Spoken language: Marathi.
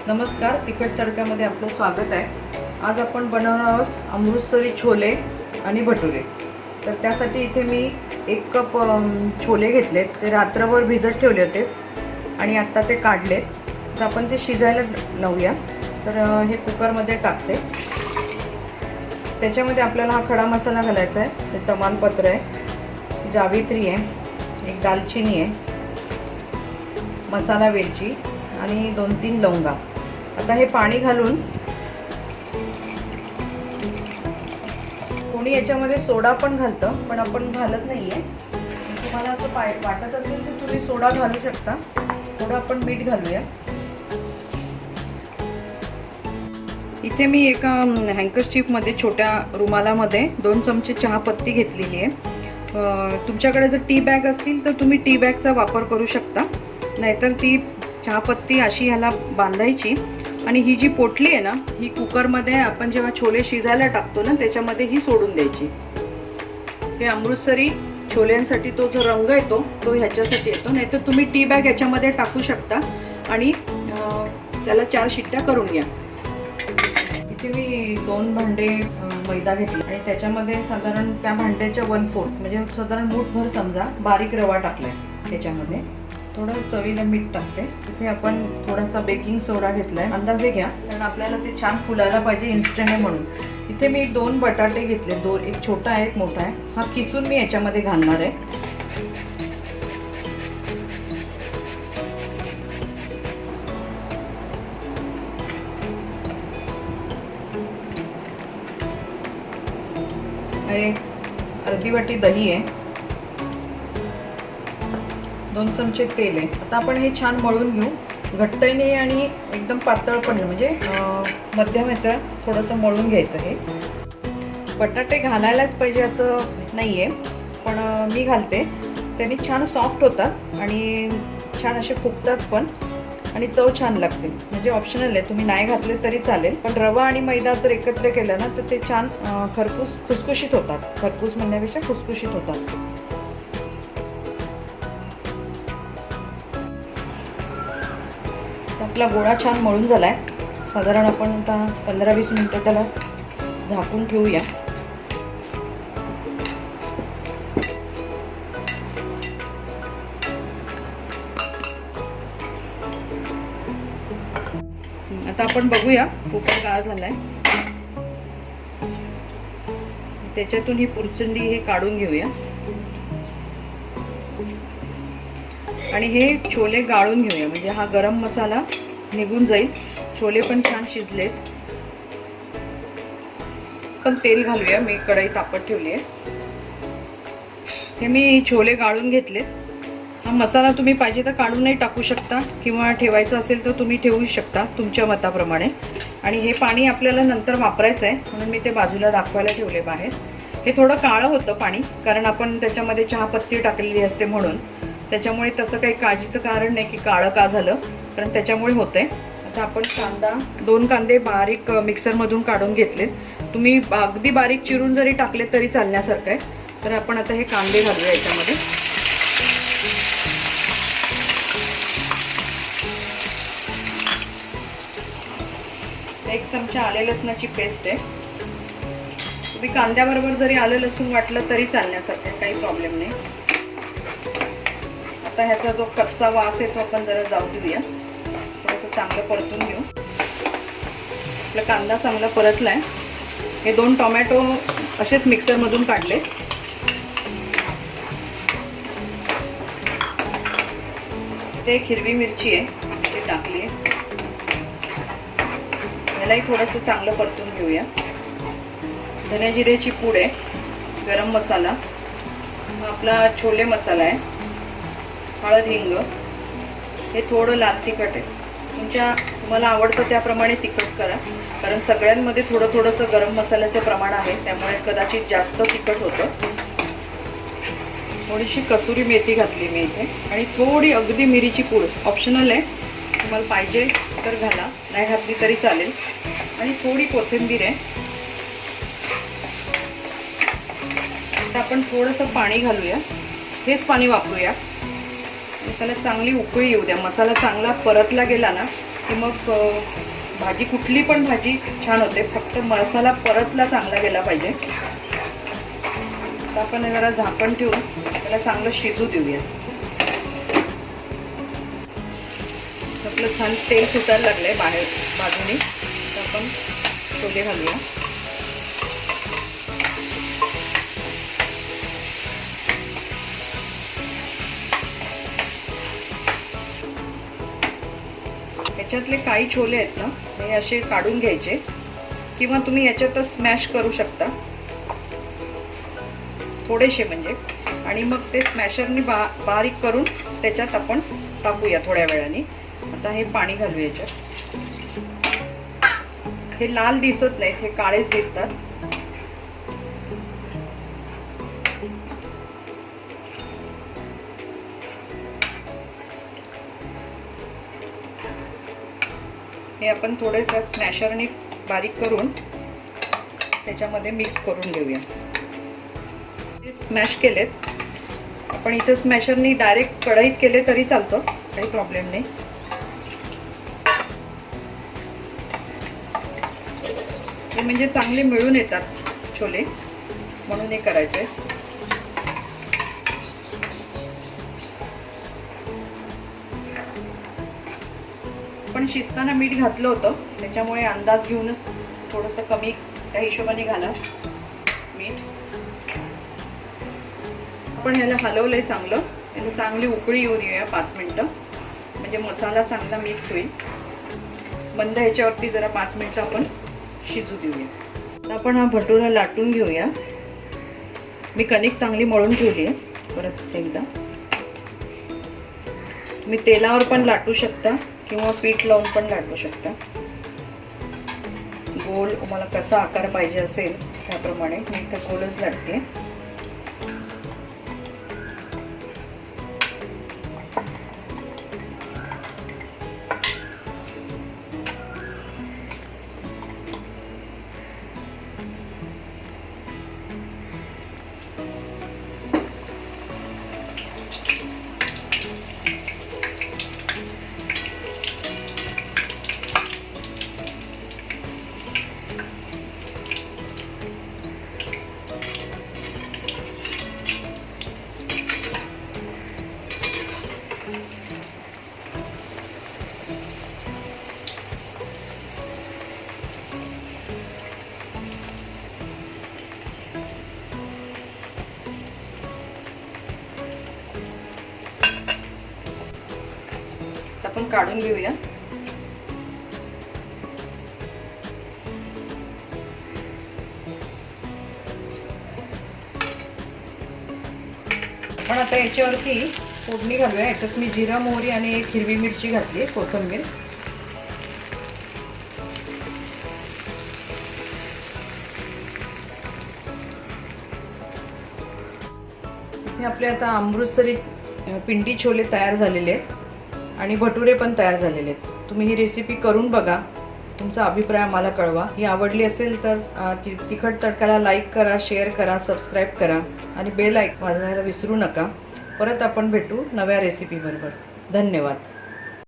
नमस्कार, तिखट तडक्यामध्ये आपलं स्वागत आहे। आज आपण बनवणार आहोत अमृतसरी छोले आणि भटुरे। तर त्यासाठी इथे मी 1 कप छोले घेतलेत, ते रात्रभर भिजत ठेवले होते आणि आता ते काढले। तर आपण ते शिजायला लावूया। तर हे कुकरमध्ये टाकते। त्याच्यामध्ये आपल्याला हा खडा मसाला घालायचा आहे। हे तमालपत्र आहे, जावित्री आहे, एक दालचिनी आहे, मसाला वेलची आणि 2-3 लवंगा। आता हे पाणी घालून, कोणी याच्यामध्ये सोडा पण घालतं, पण आपण घालत नाहीये। तुम्हाला असं वाटत असेल तर तुम्ही सोडा घालू शकता। थोडं आपण मीठ घालूया। इथे मी एका हँकरचीपमध्ये छोट्या रुमालामध्ये 2 चमचे चहा पत्ती घेतलेली आहे। तुमच्याकडे जर टी बॅग असतील तर तुम्ही टी बॅगचा वापर करू शकता, नाहीतर ती चहापत्ती अशी ह्याला बांधायची आणि ही जी पोटली आहे ना, ही कुकरमध्ये आपण जेव्हा छोले शिजायला टाकतो ना, त्याच्यामध्ये ही सोडून द्यायची। हे अमृतसरी छोल्यांसाठी तो जो रंग येतो तो ह्याच्यासाठी येतो, नाहीतर तुम्ही टी बॅग याच्यामध्ये टाकू शकता आणि त्याला 4 शिट्ट्या करून घ्या। इथे मी 2 भांडे मैदा घेतला आणि त्याच्यामध्ये साधारण त्या भांड्याच्या 1/4 म्हणजे साधारण मूठभर समजा बारीक रवा टाकलाय। त्याच्यामध्ये थोडं चवीला मीठ टाकते। इथे आपण थोडासा बेकिंग सोडा घेतलाय, अंदाजे घ्या, कारण आपल्याला ते छान फुलायला पाहिजे इन्स्टंट आहे म्हणून। इथे मी 2 बटाटे घेतले, एक छोटा आहे एक मोठा आहे। हा किसून मी याच्यामध्ये घालणार आहे। अर्धी वाटी दही आहे, 2 चमचे तेल आहे। आता आपण हे छान मळून घेऊ, घट्टही नाही आणि एकदम पातळ पण नाही, म्हणजे मध्यम ह्याचं थोडंसं मळून घ्यायचं। हे बटाटे घालायलाच पाहिजे असं नाही आहे, पण मी घालते, त्यांनी छान सॉफ्ट होतात आणि छान असे फुगतात पण, आणि चव छान लागते। म्हणजे ऑप्शनल आहे, तुम्ही नाही घातले तरी चालेल, पण रवा आणि मैदा जर एकत्र केलं ना तर ते छान खुसखुशीत होतात। खरपूस म्हणण्यापेक्षा खुसखुशीत होतात। आपला गोळा छान मळून झालाय। साधारण आपण आता 15-20 मिनिटं त्याला झाकून ठेवूया। आता आपण बघूया कुकर गाळ झालाय, त्याच्यातून ही पुरचंडी हे काढून घेऊया आणि हे छोले गाळून घेऊया, म्हणजे हा गरम मसाला निघून जाईल। छोले पण छान शिजलेत। पण तेल घालूया, मी कढई तापत ठेवली आहे। हे मी छोले गाळून घेतलेत। हा मसाला तुम्ही पाहिजे तर काढूनही टाकू शकता, किंवा ठेवायचा असेल तर तुम्ही ठेवू शकता तुमच्या मताप्रमाणे। आणि हे पाणी आपल्याला नंतर वापरायचं आहे, म्हणून मी ते बाजूला दाखवायला ठेवले बाहेर। हे थोडं काळं होतं पाणी, कारण आपण त्याच्यामध्ये चहापत्ती टाकलेली असते म्हणून। त्याच्यामुळे तसं काही काळजीचं कारण नाही की काळं का झालं, कारण त्याच्यामुळे होतंय। आता आपण 2 कांदे बारीक मिक्सरमधून काढून घेतलेत। तुम्ही अगदी बारीक चिरून जरी टाकले तरी चालण्यासारखं आहे। तर आपण आता हे कांदे घालूया याच्यामध्ये। एक चमचा आले लसणाची पेस्ट आहे। तुम्ही कांद्याबरोबर जरी आलं लसूण वाटलं तरी चालण्यासारखं आहे, काही प्रॉब्लेम नाही। आता ह्याचा जो कच्चा वास आहे तो आपण जरा जाऊ देऊया, थोडंसं चांगलं परतून घेऊ। आपला कांदा चांगला परतलाय। हे 2 टोमॅटो असेच मिक्सरमधून काढले। ते एक हिरवी मिरची आहे, ती टाकली आहे। यालाही थोडंसं चांगलं परतून घेऊया। धने जिऱ्याची पूड आहे, गरम मसाला, आपला छोले मसाला आहे, हळद हिंग, हे थोडं लाल तिखट आहे। तुम्हाला आवडतं त्याप्रमाणे तिखट करा, कारण सगळ्यांमध्ये थोडंसं गरम मसाल्याचं प्रमाण आहे, त्यामुळे कदाचित जास्त तिखट होतं। थोडीशी कसुरी मेथी घातली मी इथे, आणि थोडी अगदी मिरीची पूड ऑप्शनल आहे, तुम्हाला पाहिजे तर घाला, नाही घातली तरी चालेल। आणि थोडी कोथिंबीर आहे। आता आपण थोडंसं पाणी घालूया, हेच पाणी वापरूया, त्याला चांगली उकळी येऊ द्या। मसाला चांगला परतला गेला ना की मग भाजी, कुठली पण भाजी छान होते. फक्त मसाला परतला चांगला गेला पाहिजे. आता आपण जरा झाकण ठेवून त्याला चांगलं शिजू देऊया. आपलं छान तेल सुटायला लागलंय बाहेर बाजूने. तर आपण छोले घालूया. याच्यातले काही छोले आहेत ना, हे असे काढून घ्यायचे किंवा तुम्ही याच्यातच स्मॅश करू शकता थोडेसे म्हणजे, आणि मग ते स्मॅशरने बारीक करून त्याच्यात आपण टाकूया थोड्या वेळाने. आता हे पाणी घालू याच्यात. हे लाल दिसत नाहीत, हे काळेच दिसतात. हे आपण थोडे त्या स्मॅशरने बारीक करून त्याच्यामध्ये मिक्स करून घेऊया. हे स्मॅश केलेत आपण. इथं स्मॅशरने डायरेक्ट कढईत केले तरी चालतं, काही प्रॉब्लेम नाही. हे म्हणजे चांगले मिळून येतात छोले, म्हणून हे करायचंय. पण शिजताना मीठ घातलं होतं, त्याच्यामुळे अंदाज घेऊनच थोडंसं कमी त्या हिशोबाने घाला मीठ. आपण ह्याला हलवलंय चांगलं. याला चांगली उकळी येऊ देऊया 5 मिनिटं, म्हणजे मसाला चांगला मिक्स होईल. मंद ह्याच्यावरती जरा 5 मिनिटं आपण शिजू देऊया. आता आपण हा भटुरा लाटून घेऊया. मी कणिक चांगली मळून ठेवली आहे. परत एकदा तुम्ही तेलावर पण लाटू शकता किंवा पीठ लावून पण लाटू शकता. गोल तुम्हाला कसा आकार पाहिजे असेल त्याप्रमाणे. मी तर गोलच लाटते. आपण काढून घेऊया. पण आता याच्यावरती फोडणी घालूया. याच्यात मी जिरा मोहरी आणि एक हिरवी मिरची घातली, कोथिंबीर. इथे आपले आता अमृतसरी पिंडी छोले तयार झालेले आहेत आणि भटुरे पण तयार झालेले आहेत. तुम्ही ही रेसिपी करून बघा. तुमचा अभिप्राय मला कळवा. ही आवडली असेल तर तिखट तडकाला लाईक करा, शेअर करा, सबस्क्राईब करा आणि बेल आयकॉन वाजवायला विसरू नका. परत आपण भेटू नव्या रेसिपी बरोबर. धन्यवाद.